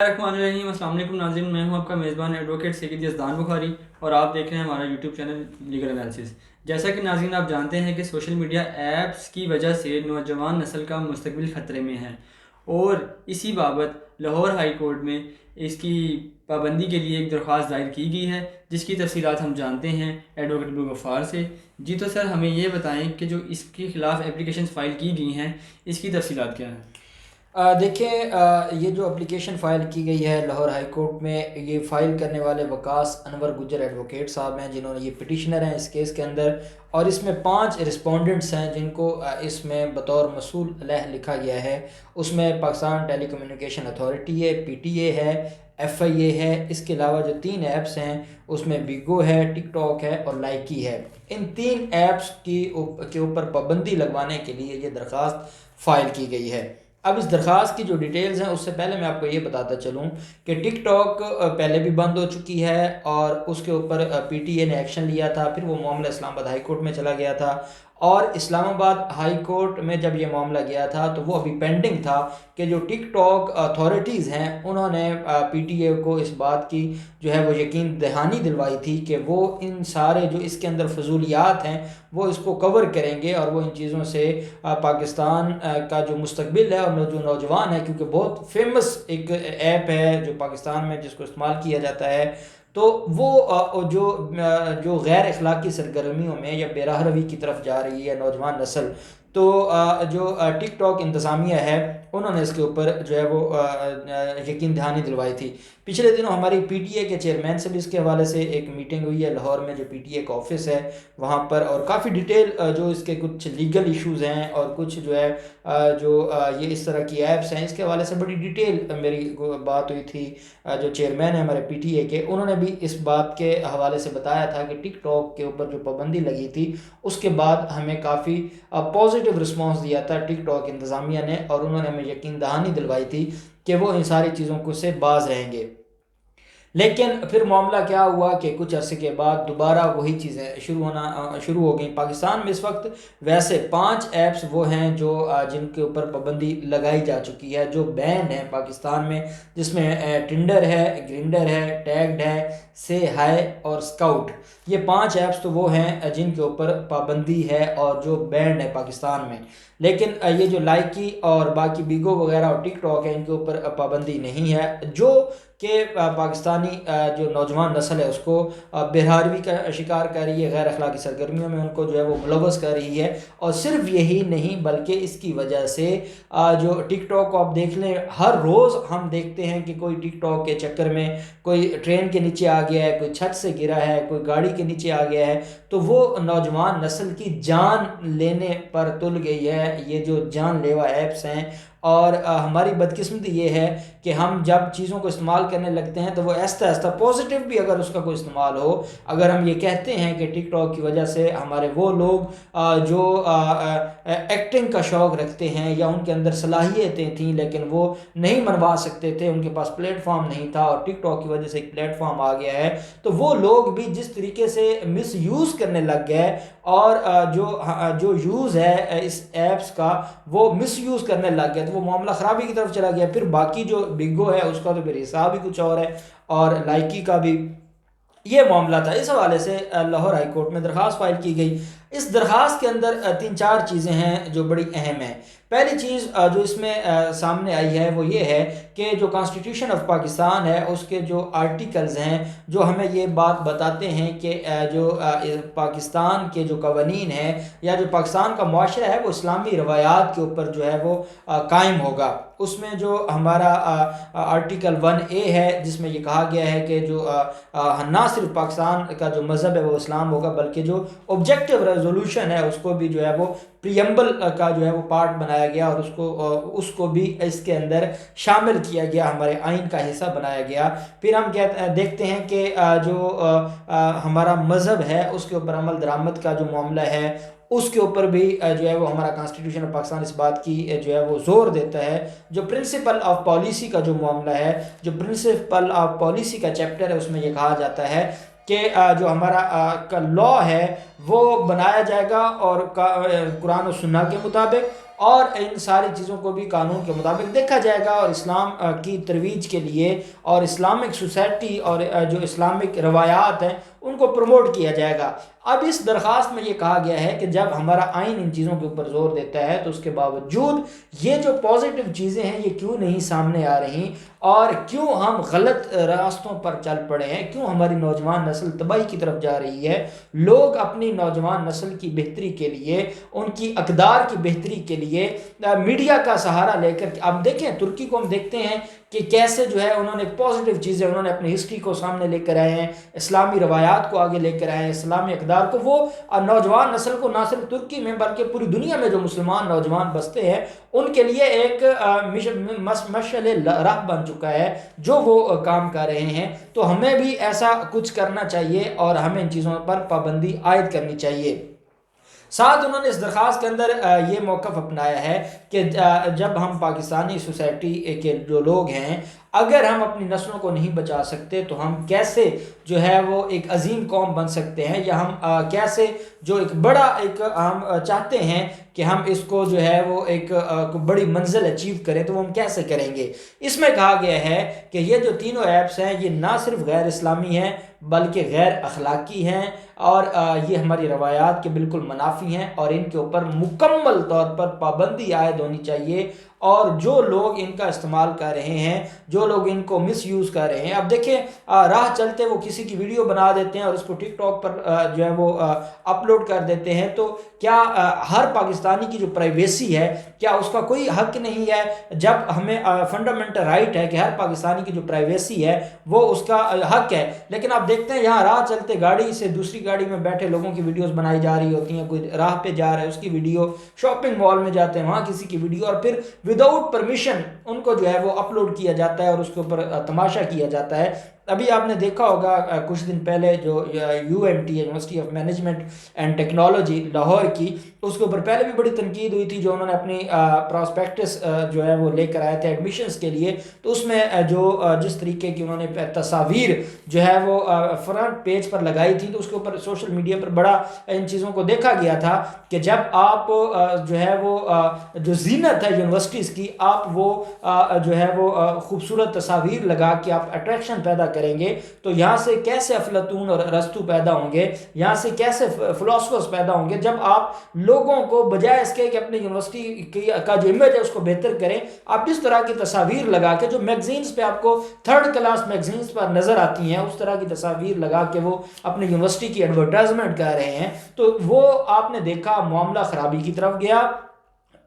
السلام علیکم ناظرین، میں ہوں آپ کا میزبان ایڈوکیٹ سید یزدان بخاری اور آپ دیکھ رہے ہیں ہمارا یوٹیوب چینل لیگل انالیسس۔ جیسا کہ ناظرین آپ جانتے ہیں کہ سوشل میڈیا ایپس کی وجہ سے نوجوان نسل کا مستقبل خطرے میں ہے، اور اسی بابت لاہور ہائی کورٹ میں اس کی پابندی کے لیے ایک درخواست دائر کی گئی ہے، جس کی تفصیلات ہم جانتے ہیں ایڈوکیٹ ابو غفار سے۔ جی تو سر، ہمیں یہ بتائیں کہ جو اس کے خلاف اپلیکیشنز فائل کی گئی ہیں، اس کی تفصیلات کیا ہیں؟ دیکھیں، یہ جو اپلیکیشن فائل کی گئی ہے لاہور ہائی کورٹ میں، یہ فائل کرنے والے وکاس انور گجر ایڈوکیٹ صاحب ہیں، جنہوں نے یہ پٹیشنر ہیں اس کیس کے اندر، اور اس میں 5 رسپونڈنٹس ہیں جن کو اس میں بطور مسئول علیہ لکھا گیا ہے۔ اس میں پاکستان ٹیلی کمیونیکیشن اتھارٹی ہے، پی ٹی اے ہے، ایف آئی اے ہے، اس کے علاوہ جو 3 ایپس ہیں اس میں بیگو ہے، ٹک ٹاک ہے اور لائکی ہے۔ ان 3 ایپس کے اوپر پابندی لگوانے کے لیے یہ درخواست فائل کی گئی ہے۔ اب اس درخواست کی جو ڈیٹیلز ہیں، اس سے پہلے میں آپ کو یہ بتاتا چلوں کہ ٹک ٹاک پہلے بھی بند ہو چکی ہے، اور اس کے اوپر پی ٹی اے نے ایکشن لیا تھا، پھر وہ معاملہ اسلام آباد ہائی کورٹ میں چلا گیا تھا، اور اسلام آباد ہائی کورٹ میں جب یہ معاملہ گیا تھا تو وہ ابھی پینڈنگ تھا کہ جو ٹک ٹاک اتھارٹیز ہیں انہوں نے پی ٹی اے کو اس بات کی جو ہے وہ یقین دہانی دلوائی تھی کہ وہ ان سارے جو اس کے اندر فضولیات ہیں وہ اس کو کور کریں گے، اور وہ ان چیزوں سے پاکستان کا جو مستقبل ہے اور جو نوجوان ہے، کیونکہ بہت فیمس ایک ایپ ہے جو پاکستان میں جس کو استعمال کیا جاتا ہے، تو وہ جو غیر اخلاقی سرگرمیوں میں یا بے راہ روی کی طرف جا رہی ہے نوجوان نسل، تو جو ٹک ٹاک انتظامیہ ہے انہوں نے اس کے اوپر جو ہے وہ یقین دہانی دلوائی تھی۔ پچھلے دنوں ہماری پی ٹی اے کے چیئرمین سے بھی اس کے حوالے سے ایک میٹنگ ہوئی ہے لاہور میں، جو پی ٹی اے کا آفس ہے وہاں پر، اور کافی ڈیٹیل جو اس کے کچھ لیگل ایشوز ہیں اور کچھ جو ہے جو یہ اس طرح کی ایپس ہیں، اس کے حوالے سے بڑی ڈیٹیل میری بات ہوئی تھی۔ جو چیئرمین ہیں ہمارے پی ٹی اے کے، انہوں نے بھی اس بات کے حوالے سے بتایا تھا کہ ٹک ٹاک کے اوپر جو پابندی لگی تھی اس کے بعد ہمیں کافی پازیٹیو رسپانس دیا تھا ٹک ٹاک انتظامیہ نے، اور انہوں نے ہمیں یقین دہانی دلوائی تھی کہ وہ ان ساری چیزوں کو سے باز رہیں گے۔ لیکن پھر معاملہ کیا ہوا کہ کچھ عرصے کے بعد دوبارہ وہی چیزیں شروع ہو گئیں۔ پاکستان میں اس وقت ویسے 5 ایپس وہ ہیں جو جن کے اوپر پابندی لگائی جا چکی ہے، جو بین ہیں پاکستان میں، جس میں ٹنڈر ہے، گرینڈر ہے، ٹیگڈ ہے، سے ہائی اور اسکاؤٹ۔ یہ 5 ایپس تو وہ ہیں جن کے اوپر پابندی ہے اور جو بینڈ ہے پاکستان میں۔ لیکن یہ جو لائکی اور باقی بیگو وغیرہ اور ٹک ٹاک ہے، ان کے اوپر پابندی نہیں ہے، جو کہ پاکستانی جو نوجوان نسل ہے اس کو بے-راہروی کا شکار کر رہی ہے، غیر اخلاقی سرگرمیوں میں ان کو جو ہے وہ ملوث کر رہی ہے۔ اور صرف یہی نہیں بلکہ اس کی وجہ سے جو ٹک ٹاک کو آپ دیکھ لیں، ہر روز ہم دیکھتے ہیں کہ کوئی ٹک ٹاک کے چکر میں کوئی ٹرین کے نیچے آ گیا ہے، کوئی چھت سے گرا ہے، کوئی گاڑی کے نیچے آ گیا ہے، تو وہ نوجوان نسل کی جان لینے پر تل گئی ہے یہ جو جان لیوا ایپس ہیں۔ اور ہماری بدقسمتی یہ ہے کہ ہم جب چیزوں کو استعمال کرنے لگتے ہیں تو وہ آہستہ آہستہ پازیٹیو بھی اگر اس کا کوئی استعمال ہو، اگر ہم یہ کہتے ہیں کہ ٹک ٹاک کی وجہ سے ہمارے وہ لوگ جو ایکٹنگ کا شوق رکھتے ہیں یا ان کے اندر صلاحیتیں تھیں لیکن وہ نہیں منوا سکتے تھے، ان کے پاس پلیٹ فارم نہیں تھا، اور ٹک ٹاک کی وجہ سے ایک پلیٹ فارم آ گیا ہے، تو وہ لوگ بھی جس طریقے سے مس یوز کرنے لگ گئے، اور جو یوز ہے اس ایپس کا وہ مس یوز کرنے لگ گئے، تو وہ معاملہ خرابی کی طرف چلا گیا۔ پھر باقی جو بنگو ہے اس کا تو پھر حساب ہی کچھ اور ہے، اور لائکی کا بھی یہ معاملہ تھا۔ اس حوالے سے لاہور ہائی کورٹ میں درخواست فائل کی گئی۔ اس درخواست کے اندر 3-4 چیزیں ہیں جو بڑی اہم ہیں۔ پہلی چیز جو اس میں سامنے آئی ہے وہ یہ ہے کہ جو کانسٹیٹیوشن آف پاکستان ہے اس کے جو آرٹیکلز ہیں جو ہمیں یہ بات بتاتے ہیں کہ جو پاکستان کے جو قوانین ہیں یا جو پاکستان کا معاشرہ ہے وہ اسلامی روایات کے اوپر جو ہے وہ قائم ہوگا۔ اس میں جو ہمارا آرٹیکل 1A ہے جس میں یہ کہا گیا ہے کہ جو نہ صرف پاکستان کا جو مذہب ہے وہ اسلام ہوگا بلکہ جو آبجیکٹیو ریزولوشن ہے اس کو بھی جو ہے وہ پریمبل کا جو ہے وہ پارٹ بنایا گیا، اور اس کو بھی اس کے اندر شامل کیا گیا، ہمارے آئین کا حصہ بنایا گیا۔ پھر ہم دیکھتے ہیں کہ جو ہمارا مذہب ہے اس کے اوپر عمل درآمد کا جو معاملہ ہے اس کے اوپر بھی جو ہے وہ ہمارا کانسٹیٹیوشن آف پاکستان اس بات کی جو ہے وہ زور دیتا ہے۔ جو پرنسپل آف پالیسی کا جو معاملہ ہے، جو پرنسپل آف پالیسی کا چیپٹر ہے، اس میں یہ کہا جاتا ہے کہ جو ہمارا لا ہے وہ بنایا جائے گا اور قرآن و سنہ کے مطابق، اور ان ساری چیزوں کو بھی قانون کے مطابق دیکھا جائے گا، اور اسلام کی ترویج کے لیے اور اسلامک سوسائٹی اور جو اسلامک روایات ہیں ان کو پروموٹ کیا جائے گا۔ اب اس درخواست میں یہ کہا گیا ہے کہ جب ہمارا آئین ان چیزوں کے اوپر زور دیتا ہے تو اس کے باوجود یہ جو پازیٹیو چیزیں ہیں یہ کیوں نہیں سامنے آ رہی، اور کیوں ہم غلط راستوں پر چل پڑے ہیں، کیوں ہماری نوجوان نسل تباہی کی طرف جا رہی ہے۔ لوگ اپنی نوجوان نسل کی بہتری کے لیے، ان کی اقدار کی بہتری کے لیے میڈیا کا سہارا لے کر، اب دیکھیں ترکی کو ہم دیکھتے ہیں کہ کیسے جو ہے انہوں نے پازیٹیو چیزیں، انہوں نے اپنی ہسٹری کو سامنے لے کر آئے ہیں، اسلامی روایات کو آگے لے کر آئے ہیں، اسلامی اقدار کو، وہ نوجوان نسل کو نہ صرف ترکی میں بلکہ پوری دنیا میں جو مسلمان نوجوان بستے ہیں ان کے لیے ایک مشعل راہ بن چکا ہے جو وہ کام کر رہے ہیں۔ تو ہمیں بھی ایسا کچھ کرنا چاہیے اور ہمیں ان چیزوں پر پابندی عائد کرنی چاہیے۔ ساتھ انہوں نے اس درخواست کے اندر یہ موقف اپنایا ہے کہ جب ہم پاکستانی سوسائٹی کے جو لوگ ہیں اگر ہم اپنی نسلوں کو نہیں بچا سکتے تو ہم کیسے جو ہے وہ ایک عظیم قوم بن سکتے ہیں، یا ہم کیسے جو ایک بڑا ایک ہم چاہتے ہیں کہ ہم اس کو جو ہے وہ ایک بڑی منزل اچیو کریں تو وہ ہم کیسے کریں گے۔ اس میں کہا گیا ہے کہ یہ جو تینوں ایپس ہیں یہ نہ صرف غیر اسلامی ہیں بلکہ غیر اخلاقی ہیں، اور یہ ہماری روایات کے بالکل منافی ہیں، اور ان کے اوپر مکمل طور پر پابندی عائد ہونی چاہیے۔ اور جو لوگ ان کا استعمال کر رہے ہیں، جو لوگ ان کو مس یوز کر رہے ہیں، اب دیکھیں راہ چلتے وہ کسی کی ویڈیو بنا دیتے ہیں اور اس کو ٹک ٹاک پر جو ہے وہ اپلوڈ کر دیتے ہیں، تو کیا ہر پاکستانی کی جو پرائیویسی ہے کیا اس کا کوئی حق نہیں ہے؟ جب ہمیں فنڈامنٹل رائٹ ہے کہ ہر پاکستانی کی جو پرائیویسی ہے وہ اس کا حق ہے، لیکن آپ دیکھتے ہیں یہاں راہ چلتے گاڑی سے دوسری گاڑی میں بیٹھے لوگوں کی ویڈیوز بنائی جا رہی ہوتی ہیں، کوئی راہ پہ جا رہا ہے اس کی ویڈیو، شاپنگ مال میں جاتے ہیں وہاں کسی کی ویڈیو، اور پھر وداؤٹ پرمیشن ان کو جو ہے وہ اپلوڈ کیا جاتا ہے اور اس کے اوپر تماشا کیا جاتا ہے۔ ابھی آپ نے دیکھا ہوگا کچھ دن پہلے جو UMT university of management and technology Lahore کی، اس کے اوپر پہلے بھی بڑی تنقید ہوئی تھی، جو انہوں نے اپنی پراسپیکٹس جو ہے وہ لے کر آئے تھے ایڈمیشنز کے لیے، تو اس میں جو جس طریقے کی انہوں نے تصاویر جو ہے وہ فرنٹ پیج پر لگائی تھی، تو اس کے اوپر سوشل میڈیا پر بڑا ان چیزوں کو دیکھا گیا تھا کہ جب آپ جو ہے وہ جو زینت ہے یونیورسٹیز کی، آپ وہ جو ہے وہ خوبصورت تصاویر لگا کے آپ اٹریکشن پیدا کریں گے تو یہاں سے کیسے افلاطون اور ارسطو پیدا ہوں گے، یہاں سے کیسے فلاسفرز پیدا ہوں گے، جب آپ لوگوں کو بجائے اس کے کہ اپنی یونیورسٹی کا جو امیج ہے اس کو بہتر کریں، آپ اس طرح کی تصاویر لگا کے جو میگزینز پہ آپ کو تھرڈ کلاس میگزینز پر نظر آتی ہیں اس طرح کی تصاویر لگا کے وہ اپنی یونیورسٹی کی ایڈورٹائزمنٹ کر رہے ہیں، تو وہ آپ نے دیکھا معاملہ خرابی کی طرف گیا۔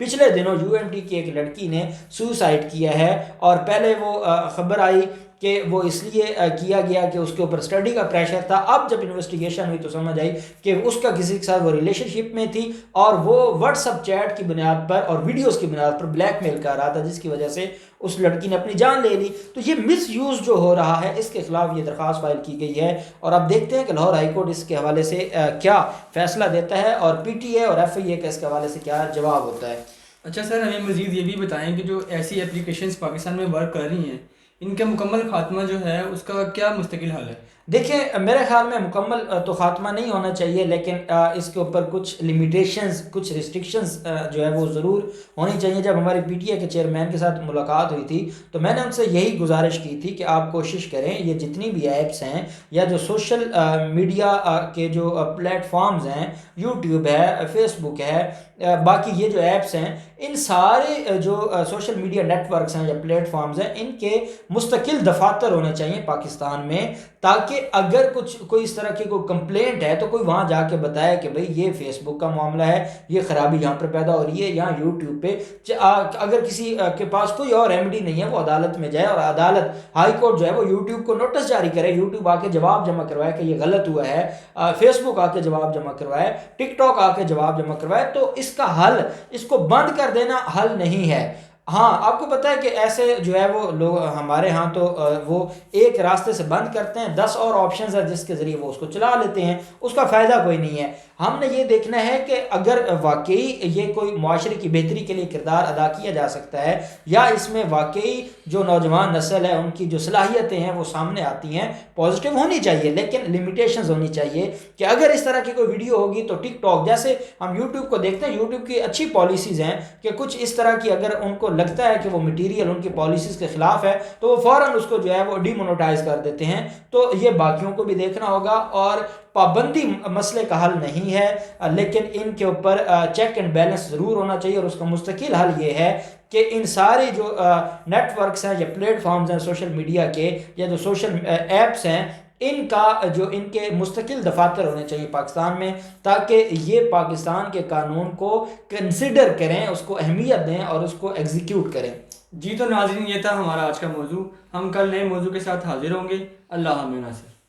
پچھلے دنوں UMT کی ایک لڑکی نے سوسائڈ کیا ہے، اور پہلے وہ خبر آئی کہ وہ اس لیے کیا گیا کہ اس کے اوپر اسٹڈی کا پریشر تھا، اب جب انویسٹیگیشن ہوئی تو سمجھ آئی کہ اس کا کسی کے ساتھ وہ ریلیشن شپ میں تھی اور وہ واٹس ایپ چیٹ کی بنیاد پر اور ویڈیوز کی بنیاد پر بلیک میل کر رہا تھا، جس کی وجہ سے اس لڑکی نے اپنی جان لے لی۔ تو یہ مس یوز جو ہو رہا ہے اس کے خلاف یہ درخواست فائل کی گئی ہے، اور اب دیکھتے ہیں کہ لاہور ہائی کورٹ اس کے حوالے سے کیا فیصلہ دیتا ہے، اور PTA اور FIA کا اس کے حوالے سے کیا جواب ہوتا ہے۔ اچھا سر، ہمیں مزید یہ بھی بتائیں کہ جو ایسی اپلیکیشنز پاکستان میں ورک کر رہی ہیں ان کا مکمل خاتمہ جو ہے اس کا کیا مستقل حل ہے؟ دیکھیں میرے خیال میں مکمل تو خاتمہ نہیں ہونا چاہیے، لیکن اس کے اوپر کچھ لیمیٹیشنز، کچھ ریسٹرکشنز جو ہے وہ ضرور ہونی چاہیے۔ جب ہماری PTA کے چیئرمین کے ساتھ ملاقات ہوئی تھی تو میں نے ان سے یہی گزارش کی تھی کہ آپ کوشش کریں یہ جتنی بھی ایپس ہیں یا جو سوشل میڈیا کے جو پلیٹ فارمز ہیں، YouTube ہے، Facebook ہے، باقی یہ جو ایپس ہیں، ان سارے جو سوشل میڈیا نیٹ ورکس ہیں یا پلیٹ فارمز ہیں، ان کے مستقل دفاتر ہونے چاہیے پاکستان میں، تاکہ اگر کوئی اس طرح کی کوئی کمپلینٹ ہے تو کوئی وہاں جا کے بتائے کہ بھئی یہ فیس بک کا معاملہ ہے، یہ خرابی یہاں پر پیدا ہو رہی ہے، یہاں YouTube پہ اگر کسی کے پاس کوئی اور ریمیڈی نہیں ہے وہ عدالت میں جائے، اور عدالت ہائی کورٹ جو ہے وہ YouTube کو نوٹس جاری کرے، YouTube آ کے جواب جمع کروائے کہ یہ غلط ہوا ہے، فیس بک آ کے جواب جمع کروائے، ٹک ٹاک آ کے جواب جمع کروائے۔ تو اس کا حل، اس کو بند کر دینا حل نہیں ہے۔ ہاں آپ کو پتہ ہے کہ ایسے جو ہے وہ لوگ ہمارے ہاں تو وہ ایک راستے سے بند کرتے ہیں، 10 اور آپشنز ہیں جس کے ذریعے وہ اس کو چلا لیتے ہیں، اس کا فائدہ کوئی نہیں ہے۔ ہم نے یہ دیکھنا ہے کہ اگر واقعی یہ کوئی معاشرے کی بہتری کے لیے کردار ادا کیا جا سکتا ہے، یا اس میں واقعی جو نوجوان نسل ہے ان کی جو صلاحیتیں ہیں وہ سامنے آتی ہیں، پازیٹیو ہونی چاہیے لیکن لمیٹیشنز ہونی چاہیے، کہ اگر اس طرح کی کوئی ویڈیو ہوگی تو ٹک ٹاک جیسے ہم یوٹیوب کو دیکھتے ہیں، یوٹیوب کی اچھی پالیسیز ہیں کہ کچھ اس طرح کی اگر ان کو لگتا ہے کہ وہ مٹیریل ان کی پالیسیز کے خلاف ہے تو وہ فوراً اس کو جو ہے وہ ڈی مونوٹائز کر دیتے ہیں۔ تو یہ باقیوں کو بھی دیکھنا ہوگا، اور پابندی مسئلے کا حل نہیں ہے، لیکن ان کے اوپر چیک اینڈ بیلنس ضرور ہونا چاہیے، اور اس کا مستقل حل یہ ہے کہ ان سارے جو نیٹ ورکس ہیں یا پلیٹ فارمز ہیں سوشل میڈیا کے، یا جو سوشل ایپس ہیں، ان کا جو ان کے مستقل دفاتر ہونے چاہیے پاکستان میں، تاکہ یہ پاکستان کے قانون کو کنسیڈر کریں، اس کو اہمیت دیں اور اس کو ایگزیکیوٹ کریں۔ جی تو ناظرین، یہ تھا ہمارا آج کا موضوع، ہم کل نئے موضوع کے ساتھ حاضر ہوں گے۔ اللہ حافظ ناصر۔